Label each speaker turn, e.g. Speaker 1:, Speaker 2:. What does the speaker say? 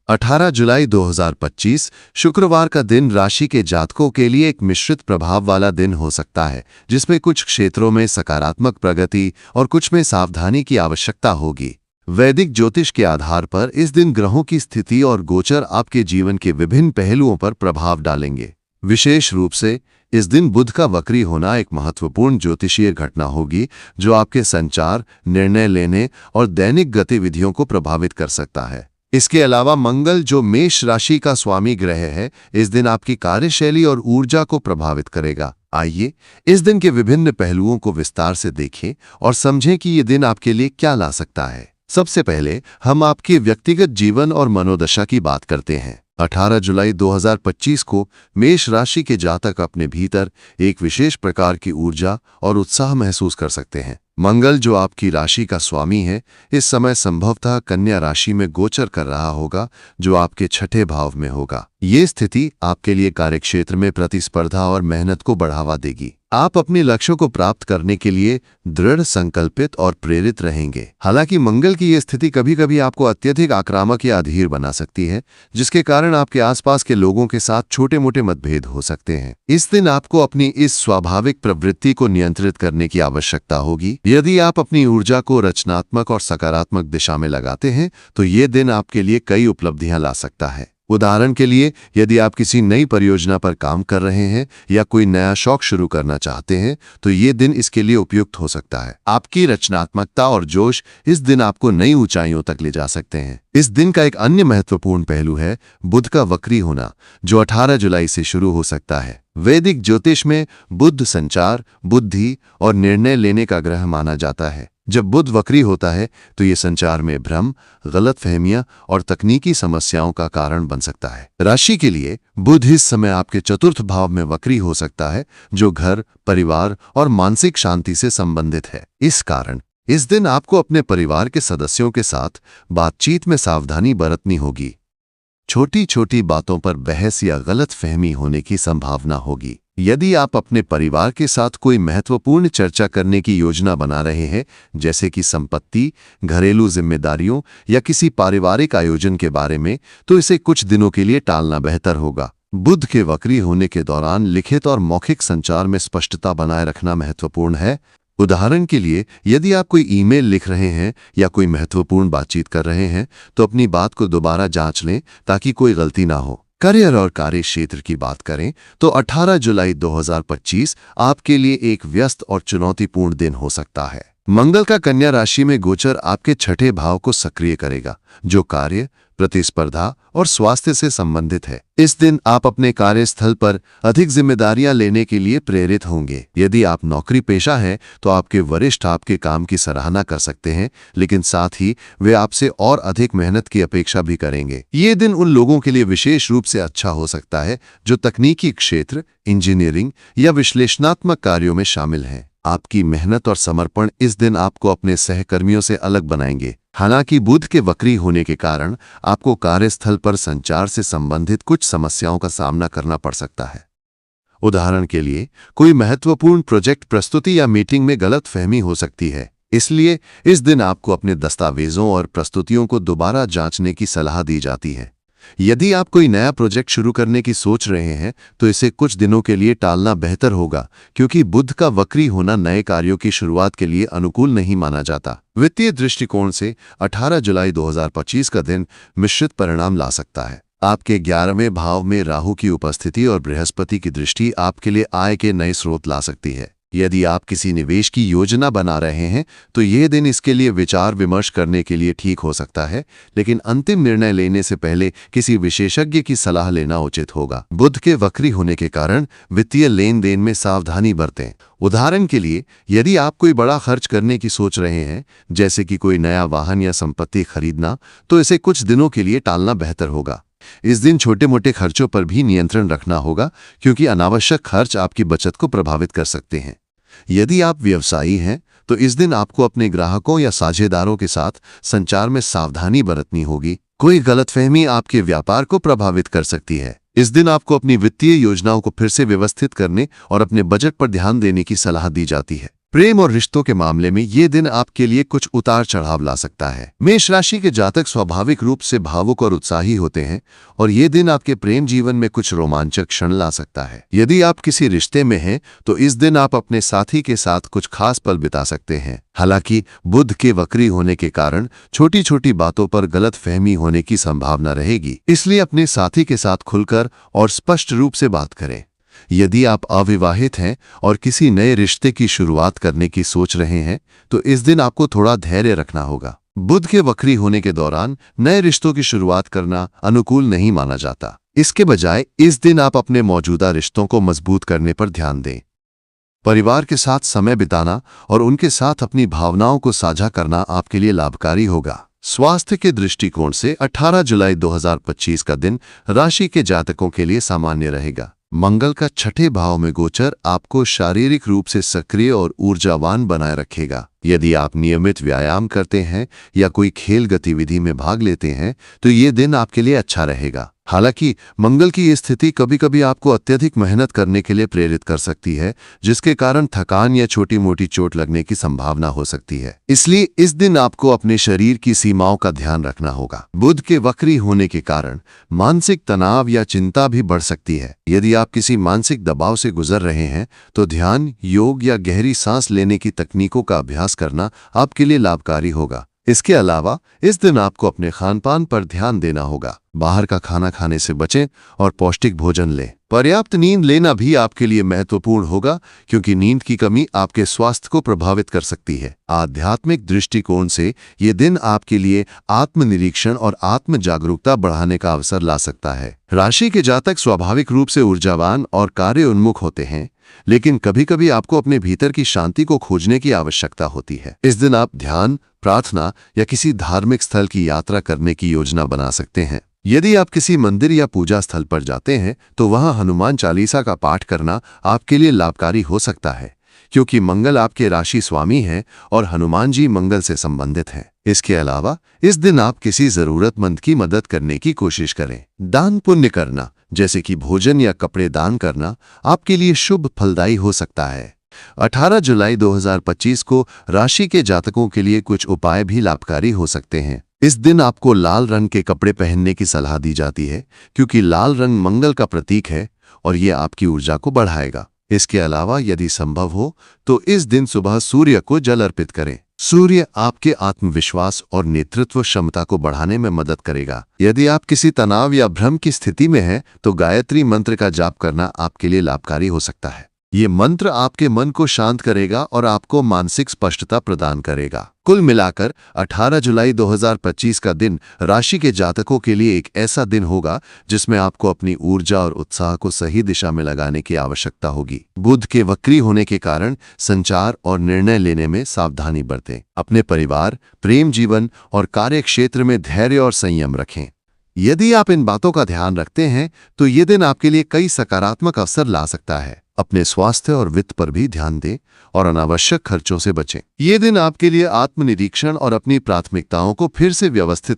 Speaker 1: 18 जुलाई 2025 शुक्रवार का दिन राशि के जातकों के लिए एक मिश्रित प्रभाव वाला दिन हो सकता है, जिसमें कुछ क्षेत्रों में सकारात्मक प्रगति और कुछ में सावधानी की आवश्यकता होगी। वैदिक ज्योतिष के आधार पर इस दिन ग्रहों की स्थिति और गोचर आपके जीवन के विभिन्न पहलुओं पर प्रभाव डालेंगे। विशेष रूप से इस दिन बुध का वक्री होना एक महत्वपूर्ण ज्योतिषीय घटना होगी, जो आपके संचार, निर्णय लेने और दैनिक गतिविधियों को प्रभावित कर सकता है। इसके अलावा मंगल, जो मेष राशि का स्वामी ग्रह है, इस दिन आपकी कार्यशैली और ऊर्जा को प्रभावित करेगा। आइए इस दिन के विभिन्न पहलुओं को विस्तार से देखें और समझें कि ये दिन आपके लिए क्या ला सकता है। सबसे पहले हम आपके व्यक्तिगत जीवन और मनोदशा की बात करते हैं। 18 जुलाई 2025 को मेष राशि के जातक अपने भीतर एक विशेष प्रकार की ऊर्जा और उत्साह महसूस कर सकते हैं। मंगल, जो आपकी राशि का स्वामी है, इस समय संभवतः कन्या राशि में गोचर कर रहा होगा, जो आपके छठे भाव में होगा। ये स्थिति आपके लिए कार्यक्षेत्र में प्रतिस्पर्धा और मेहनत को बढ़ावा देगी। आप अपने लक्ष्यों को प्राप्त करने के लिए दृढ़ संकल्पित और प्रेरित रहेंगे। हालांकि मंगल की यह स्थिति कभी कभी आपको अत्यधिक आक्रामक या अधीर बना सकती है, जिसके कारण आपके आसपास के लोगों के साथ छोटे मोटे मतभेद हो सकते हैं। इस दिन आपको अपनी इस स्वाभाविक प्रवृत्ति को नियंत्रित करने की आवश्यकता होगी। यदि आप अपनी ऊर्जा को रचनात्मक और सकारात्मक दिशा में लगाते हैं, तो ये दिन आपके लिए कई उपलब्धियां ला सकता है। उदाहरण के लिए, यदि आप किसी नई परियोजना पर काम कर रहे हैं या कोई नया शौक शुरू करना चाहते हैं, तो ये दिन इसके लिए उपयुक्त हो सकता है। आपकी रचनात्मकता और जोश इस दिन आपको नई ऊंचाइयों तक ले जा सकते हैं। इस दिन का एक अन्य महत्वपूर्ण पहलू है बुध का वक्री होना, जो 18 जुलाई से शुरू हो सकता है। वैदिक ज्योतिष में बुध संचार, बुद्धि और निर्णय लेने का ग्रह माना जाता है। जब बुध वक्री होता है, तो ये संचार में भ्रम, गलतफहमियां और तकनीकी समस्याओं का कारण बन सकता है। राशि के लिए बुध इस समय आपके चतुर्थ भाव में वक्री हो सकता है, जो घर, परिवार और मानसिक शांति से संबंधित है। इस कारण इस दिन आपको अपने परिवार के सदस्यों के साथ बातचीत में सावधानी बरतनी होगी। छोटी छोटी बातों पर बहस या गलतफहमी होने की संभावना होगी। यदि आप अपने परिवार के साथ कोई महत्वपूर्ण चर्चा करने की योजना बना रहे हैं, जैसे कि संपत्ति, घरेलू जिम्मेदारियों या किसी पारिवारिक आयोजन के बारे में, तो इसे कुछ दिनों के लिए टालना बेहतर होगा। बुध के वक्री होने के दौरान लिखित और मौखिक संचार में स्पष्टता बनाए रखना महत्वपूर्ण है। उदाहरण के लिए, यदि आप कोई ईमेल लिख रहे हैं या कोई महत्वपूर्ण बातचीत कर रहे हैं, तो अपनी बात को दोबारा जांच लें ताकि कोई गलती ना हो। करियर और कार्य क्षेत्र की बात करें तो 18 जुलाई 2025 आपके लिए एक व्यस्त और चुनौतीपूर्ण दिन हो सकता है। मंगल का कन्या राशि में गोचर आपके छठे भाव को सक्रिय करेगा, जो कार्य, प्रतिस्पर्धा और स्वास्थ्य से संबंधित है। इस दिन आप अपने कार्यस्थल पर अधिक जिम्मेदारियां लेने के लिए प्रेरित होंगे। यदि आप नौकरी पेशा हैं, तो आपके वरिष्ठ आपके काम की सराहना कर सकते हैं, लेकिन साथ ही वे आपसे और अधिक मेहनत की अपेक्षा भी करेंगे। ये दिन उन लोगों के लिए विशेष रूप से अच्छा हो सकता है जो तकनीकी क्षेत्र, इंजीनियरिंग या विश्लेषणात्मक कार्यों में शामिल हैं। आपकी मेहनत और समर्पण इस दिन आपको अपने सहकर्मियों से अलग बनाएंगे। हालांकि बुध के वक्री होने के कारण आपको कार्यस्थल पर संचार से संबंधित कुछ समस्याओं का सामना करना पड़ सकता है। उदाहरण के लिए, कोई महत्वपूर्ण प्रोजेक्ट प्रस्तुति या मीटिंग में गलतफहमी हो सकती है। इसलिए इस दिन आपको अपने दस्तावेजों और प्रस्तुतियों को दोबारा जांचने की सलाह दी जाती है। यदि आप कोई नया प्रोजेक्ट शुरू करने की सोच रहे हैं, तो इसे कुछ दिनों के लिए टालना बेहतर होगा, क्योंकि बुध का वक्री होना नए कार्यों की शुरुआत के लिए अनुकूल नहीं माना जाता। वित्तीय दृष्टिकोण से 18 जुलाई 2025 का दिन मिश्रित परिणाम ला सकता है। आपके 11वें भाव में राहु की उपस्थिति और बृहस्पति की दृष्टि आपके लिए आय के नए स्रोत ला सकती है। यदि आप किसी निवेश की योजना बना रहे हैं, तो यह दिन इसके लिए विचार विमर्श करने के लिए ठीक हो सकता है, लेकिन अंतिम निर्णय लेने से पहले किसी विशेषज्ञ की सलाह लेना उचित होगा। बुध के वक्री होने के कारण वित्तीय लेन देन में सावधानी बरतें। उदाहरण के लिए, यदि आप कोई बड़ा खर्च करने की सोच रहे हैं, जैसे कि कोई नया वाहन या संपत्ति खरीदना, तो इसे कुछ दिनों के लिए टालना बेहतर होगा। इस दिन छोटे मोटे खर्चों पर भी नियंत्रण रखना होगा, क्योंकि अनावश्यक खर्च आपकी बचत को प्रभावित कर सकते हैं। यदि आप व्यवसायी हैं, तो इस दिन आपको अपने ग्राहकों या साझेदारों के साथ संचार में सावधानी बरतनी होगी। कोई गलतफहमी आपके व्यापार को प्रभावित कर सकती है। इस दिन आपको अपनी वित्तीय योजनाओं को फिर से व्यवस्थित करने और अपने बजट पर ध्यान देने की सलाह दी जाती है। प्रेम और रिश्तों के मामले में ये दिन आपके लिए कुछ उतार चढ़ाव ला सकता है। मेष राशि के जातक स्वाभाविक रूप से भावुक और उत्साही होते हैं और ये दिन आपके प्रेम जीवन में कुछ रोमांचक क्षण ला सकता है। यदि आप किसी रिश्ते में हैं तो इस दिन आप अपने साथी के साथ कुछ खास पल बिता सकते हैं। हालांकि बुध के वक्री होने के कारण छोटी छोटी बातों पर गलत फहमी होने की संभावना रहेगी, इसलिए अपने साथी के साथ खुलकर और स्पष्ट रूप से बात करें। यदि आप अविवाहित हैं और किसी नए रिश्ते की शुरुआत करने की सोच रहे हैं तो इस दिन आपको थोड़ा धैर्य रखना होगा। बुध के वक्री होने के दौरान नए रिश्तों की शुरुआत करना अनुकूल नहीं माना जाता। इसके बजाय इस दिन आप अपने मौजूदा रिश्तों को मजबूत करने पर ध्यान दें। परिवार के साथ समय बिताना और उनके साथ अपनी भावनाओं को साझा करना आपके लिए लाभकारी होगा। स्वास्थ्य के दृष्टिकोण से 18 जुलाई 2025 का दिन राशि के जातकों के लिए सामान्य रहेगा। मंगल का छठे भाव में गोचर आपको शारीरिक रूप से सक्रिय और ऊर्जावान बनाए रखेगा। यदि आप नियमित व्यायाम करते हैं या कोई खेल गतिविधि में भाग लेते हैं तो ये दिन आपके लिए अच्छा रहेगा। हालांकि मंगल की ये स्थिति कभी कभी आपको अत्यधिक मेहनत करने के लिए प्रेरित कर सकती है, जिसके कारण थकान या छोटी मोटी चोट लगने की संभावना हो सकती है। इसलिए इस दिन आपको अपने शरीर की सीमाओं का ध्यान रखना होगा। बुध के वक्री होने के कारण मानसिक तनाव या चिंता भी बढ़ सकती है। यदि आप किसी मानसिक दबाव से गुजर रहे हैं तो ध्यान, योग या गहरी सांस लेने की तकनीकों का अभ्यास करना आपके लिए लाभकारी होगा। इसके अलावा इस दिन आपको अपने खानपान पर ध्यान देना होगा। बाहर का खाना खाने से बचें और पौष्टिक भोजन लें। पर्याप्त नींद लेना भी आपके लिए महत्वपूर्ण होगा, क्योंकि नींद की कमी आपके स्वास्थ्य को प्रभावित कर सकती है। आध्यात्मिक दृष्टिकोण से ये दिन आपके लिए आत्मनिरीक्षण और आत्म जागरूकता बढ़ाने का अवसर ला सकता है। राशि के जातक स्वाभाविक रूप से ऊर्जावान और कार्य उन्मुख होते हैं, लेकिन कभी कभी आपको अपने भीतर की शांति को खोजने की आवश्यकता होती है। इस दिन आप ध्यान, प्रार्थना या किसी धार्मिक स्थल की यात्रा करने की योजना बना सकते हैं। यदि आप किसी मंदिर या पूजा स्थल पर जाते हैं तो वहां हनुमान चालीसा का पाठ करना आपके लिए लाभकारी हो सकता है, क्योंकि मंगल आपके राशि स्वामी हैं और हनुमान जी मंगल से संबंधित हैं। इसके अलावा इस दिन आप किसी जरूरतमंद की मदद करने की कोशिश करें। दान पुण्य करना, जैसे कि भोजन या कपड़े दान करना, आपके लिए शुभ फलदायी हो सकता है। 18 जुलाई 2025 को राशि के जातकों के लिए कुछ उपाय भी लाभकारी हो सकते हैं। इस दिन आपको लाल रंग के कपड़े पहनने की सलाह दी जाती है, क्योंकि लाल रंग मंगल का प्रतीक है और ये आपकी ऊर्जा को बढ़ाएगा। इसके अलावा यदि संभव हो तो इस दिन सुबह सूर्य को जल अर्पित करें। सूर्य आपके आत्मविश्वास और नेतृत्व क्षमता को बढ़ाने में मदद करेगा। यदि आप किसी तनाव या भ्रम की स्थिति में हैं तो गायत्री मंत्र का जाप करना आपके लिए लाभकारी हो सकता है। ये मंत्र आपके मन को शांत करेगा और आपको मानसिक स्पष्टता प्रदान करेगा। कुल मिलाकर 18 जुलाई 2025 का दिन राशि के जातकों के लिए एक ऐसा दिन होगा जिसमें आपको अपनी ऊर्जा और उत्साह को सही दिशा में लगाने की आवश्यकता होगी। बुध के वक्री होने के कारण संचार और निर्णय लेने में सावधानी बरतें। अपने परिवार, प्रेम जीवन और कार्य क्षेत्र में धैर्य और संयम रखें। यदि आप इन बातों का ध्यान रखते हैं तो ये दिन आपके लिए कई सकारात्मक अवसर ला सकता है। अपने स्वास्थ्य और वित्त पर भी ध्यान दें और अनावश्यक खर्चों से बचें। ये दिन आपके लिए आत्मनिरीक्षण और अपनी प्राथमिकताओं को फिर से व्यवस्थित